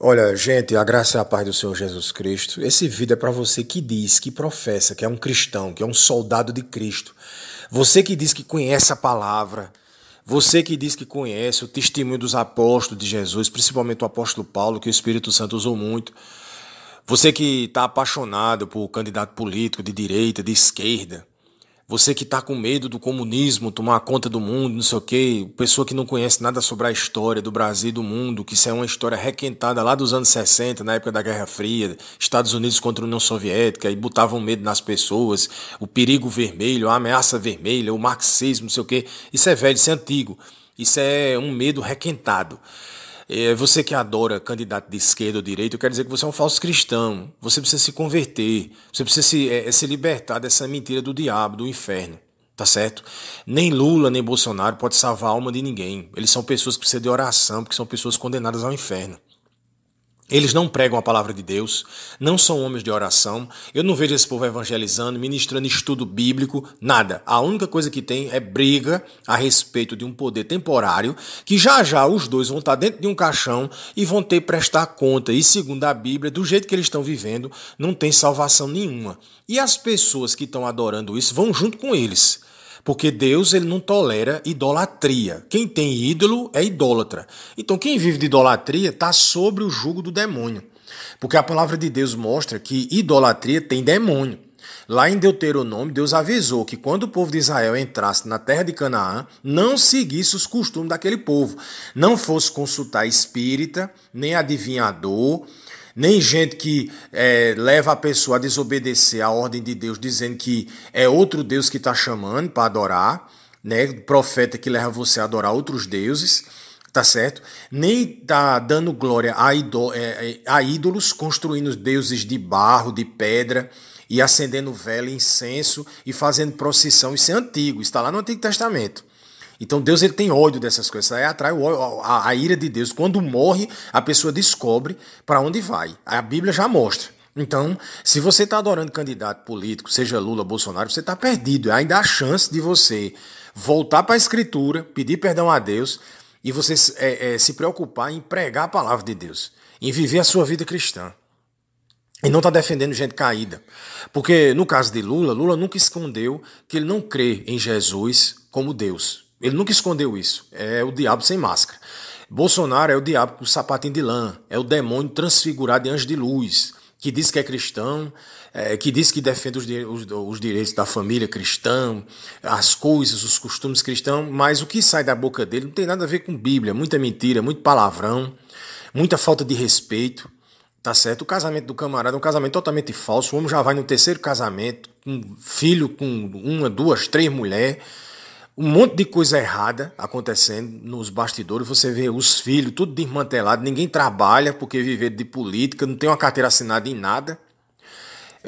Olha, gente, a graça e a paz do Senhor Jesus Cristo. Esse vídeo é para você que diz, que professa, que é um cristão, que é um soldado de Cristo. Você que diz que conhece a palavra, você que diz que conhece o testemunho dos apóstolos de Jesus, principalmente o apóstolo Paulo, que o Espírito Santo usou muito. Você que está apaixonado por candidato político de direita, de esquerda. Você que está com medo do comunismo tomar conta do mundo, não sei o quê, pessoa que não conhece nada sobre a história do Brasil e do mundo, que isso é uma história requentada lá dos anos 60, na época da Guerra Fria, Estados Unidos contra a União Soviética, e botavam medo nas pessoas, o perigo vermelho, a ameaça vermelha, o marxismo, não sei o quê. Isso é velho, isso é antigo. Isso é um medo requentado. Você que adora candidato de esquerda ou direita, eu quero dizer que você é um falso cristão. Você precisa se converter. Você precisa se libertar dessa mentira do diabo, do inferno. Tá certo? Nem Lula, nem Bolsonaro pode salvar a alma de ninguém. Eles são pessoas que precisam de oração, porque são pessoas condenadas ao inferno. Eles não pregam a palavra de Deus, não são homens de oração. Eu não vejo esse povo evangelizando, ministrando estudo bíblico, nada. A única coisa que tem é briga a respeito de um poder temporário, que já já os dois vão estar dentro de um caixão e vão ter que prestar conta. E segundo a Bíblia, do jeito que eles estão vivendo, não tem salvação nenhuma. E as pessoas que estão adorando isso vão junto com eles. Porque Deus ele não tolera idolatria. Quem tem ídolo é idólatra. Então quem vive de idolatria está sobre o jugo do demônio. Porque a palavra de Deus mostra que idolatria tem demônio. Lá em Deuteronômio, Deus avisou que quando o povo de Israel entrasse na terra de Canaã, não seguisse os costumes daquele povo. Não fosse consultar espírita, nem adivinhador, nem gente que leva a pessoa a desobedecer a ordem de Deus, dizendo que é outro Deus que está chamando para adorar, né? Profeta que leva você a adorar outros deuses, tá certo? Nem tá dando glória a ídolos, construindo deuses de barro, de pedra, e acendendo vela, incenso e fazendo procissão. Isso é antigo, está lá no Antigo Testamento. Então Deus ele tem ódio dessas coisas, aí atrai a ira de Deus. Quando morre, a pessoa descobre para onde vai. A Bíblia já mostra. Então, se você está adorando candidato político, seja Lula, Bolsonaro, você está perdido. Ainda há chance de você voltar para a Escritura, pedir perdão a Deus e você se preocupar em pregar a palavra de Deus, em viver a sua vida cristã. E não está defendendo gente caída. Porque no caso de Lula, Lula nunca escondeu que ele não crê em Jesus como Deus. Ele nunca escondeu isso. É o diabo sem máscara. Bolsonaro é o diabo com sapatinho de lã. É o demônio transfigurado de anjo de luz. Que diz que é cristão, que diz que defende os direitos da família cristã, as coisas, os costumes cristãos. Mas o que sai da boca dele não tem nada a ver com Bíblia. Muita mentira, muito palavrão, muita falta de respeito. Tá certo? O casamento do camarada é um casamento totalmente falso. O homem já vai no terceiro casamento, com filho com uma, duas, três mulheres. Um monte de coisa errada acontecendo nos bastidores. Você vê os filhos tudo desmantelado. Ninguém trabalha porque vive de política. Não tem uma carteira assinada em nada.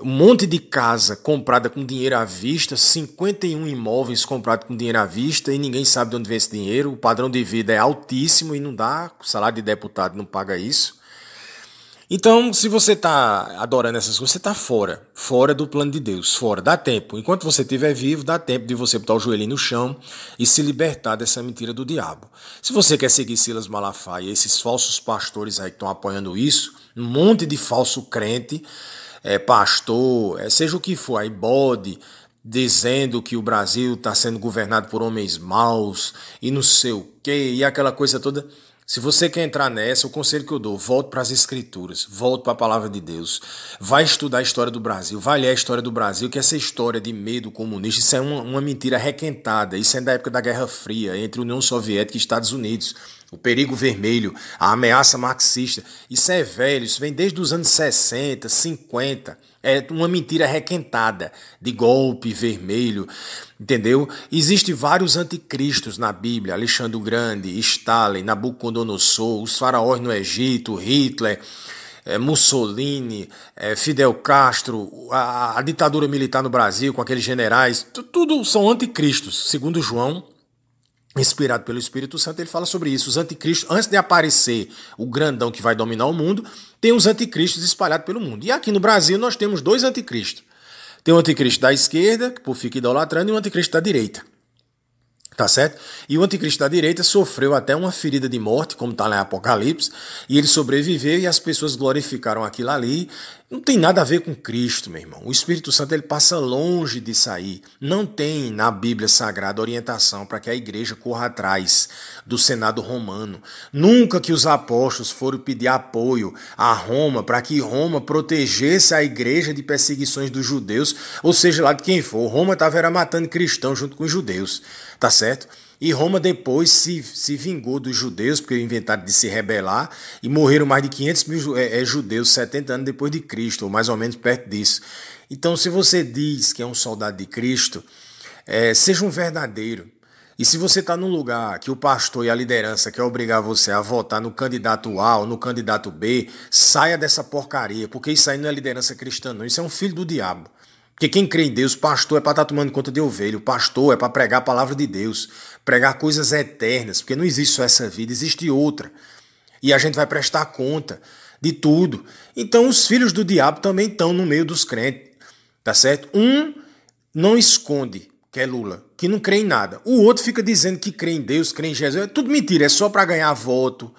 Um monte de casa comprada com dinheiro à vista. 51 imóveis comprados com dinheiro à vista. E ninguém sabe de onde vem esse dinheiro. O padrão de vida é altíssimo e não dá. O salário de deputado não paga isso. Então, se você está adorando essas coisas, você está fora do plano de Deus, fora, dá tempo. Enquanto você estiver vivo, dá tempo de você botar o joelhinho no chão e se libertar dessa mentira do diabo. Se você quer seguir Silas Malafaia e esses falsos pastores aí que estão apoiando isso, um monte de falso crente, pastor, seja o que for, aí bode, dizendo que o Brasil está sendo governado por homens maus e não sei o quê, e aquela coisa toda. Se você quer entrar nessa, o conselho que eu dou, volte para as Escrituras, volte para a Palavra de Deus, vai estudar a história do Brasil, vai ler a história do Brasil, que essa história de medo comunista, isso é uma mentira requentada, isso é da época da Guerra Fria, entre União Soviética e Estados Unidos, o perigo vermelho, a ameaça marxista, isso é velho, isso vem desde os anos 60, 50, é uma mentira requentada de golpe vermelho, entendeu? Existem vários anticristos na Bíblia, Alexandre o Grande, Stalin, Nabucodonosor, os faraós no Egito, Hitler, Mussolini, Fidel Castro, a ditadura militar no Brasil com aqueles generais, tudo são anticristos, segundo João. Inspirado pelo Espírito Santo, ele fala sobre isso. Os anticristos, antes de aparecer o grandão que vai dominar o mundo, tem os anticristos espalhados pelo mundo. E aqui no Brasil nós temos dois anticristos. Tem o anticristo da esquerda, que por fica idolatrando, e o anticristo da direita. Tá certo? E o anticristo da direita sofreu até uma ferida de morte, como está lá em Apocalipse, e ele sobreviveu e as pessoas glorificaram aquilo ali. Não tem nada a ver com Cristo, meu irmão. O Espírito Santo ele passa longe de sair. Não tem na Bíblia Sagrada orientação para que a igreja corra atrás do Senado romano. Nunca que os apóstolos foram pedir apoio a Roma para que Roma protegesse a igreja de perseguições dos judeus, ou seja, lá de quem for. Roma estava matando cristãos junto com os judeus. Tá certo? E Roma depois se vingou dos judeus, porque inventaram de se rebelar, e morreram mais de 500 mil judeus 70 anos depois de Cristo, ou mais ou menos perto disso. Então, se você diz que é um soldado de Cristo, seja um verdadeiro. E se você está num lugar que o pastor e a liderança quer obrigar você a votar no candidato A ou no candidato B, saia dessa porcaria, porque isso aí não é liderança cristã, não. Isso é um filho do diabo. Porque quem crê em Deus, pastor é para estar tomando conta de ovelha, o pastor é para pregar a palavra de Deus, pregar coisas eternas, porque não existe só essa vida, existe outra. E a gente vai prestar conta de tudo. Então os filhos do diabo também estão no meio dos crentes, tá certo? Um não esconde que é Lula, que não crê em nada. O outro fica dizendo que crê em Deus, crê em Jesus. É tudo mentira, é só para ganhar voto,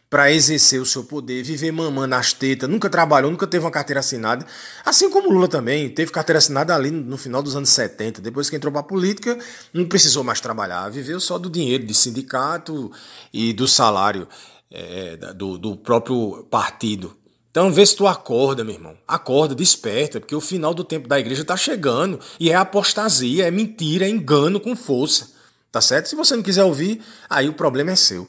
para exercer o seu poder, viver mamando as tetas, nunca trabalhou, nunca teve uma carteira assinada, assim como Lula também, teve carteira assinada ali no final dos anos 70, depois que entrou para a política, não precisou mais trabalhar, viveu só do dinheiro de sindicato e do salário do próprio partido. Então vê se tu acorda, meu irmão, acorda, desperta, porque o final do tempo da igreja está chegando, e é apostasia, é mentira, é engano com força, tá certo? Se você não quiser ouvir, aí o problema é seu.